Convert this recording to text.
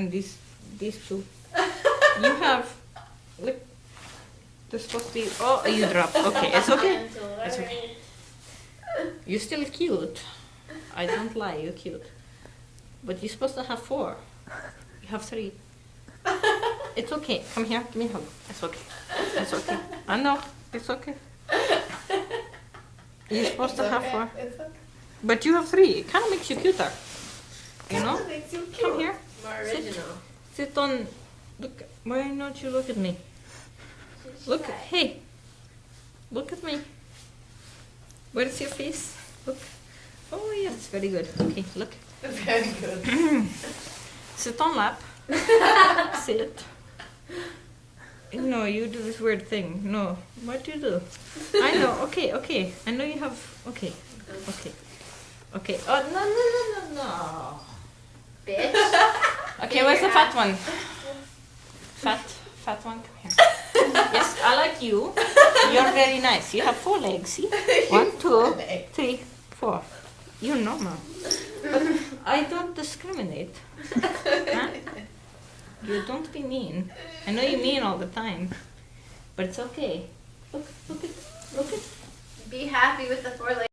and these two. You have, look, they're supposed to be, oh, you dropped. Okay, it's okay. It's okay. You're still cute. I don't lie, you're cute. But you're supposed to have 4. You have 3. It's okay. Come here, give me a hug. It's okay. It's okay. I know, it's okay. You're supposed to have 4. But you have 3. It kind of makes you cuter. You know? Makes you cute. Come here. More original. Sit on. Look. Why not you look at me? Look. Hey. Look at me. Where's your face? Look. Oh yes, very good. Okay, look. Very good. Sit on lap. Sit. No, you do this weird thing. No. What do you do? I know. Okay, okay. I know you have. Okay. Okay. Okay. Oh no. Bitch. Okay, where's the fat one? Fat one, come here. Yes, I like you. You're very nice. You have 4 legs, see? 1, 2, 3, 4. You're normal. But I don't discriminate. Huh? You don't be mean. I know you're mean all the time. But it's okay. Look at. Be happy with the 4 legs.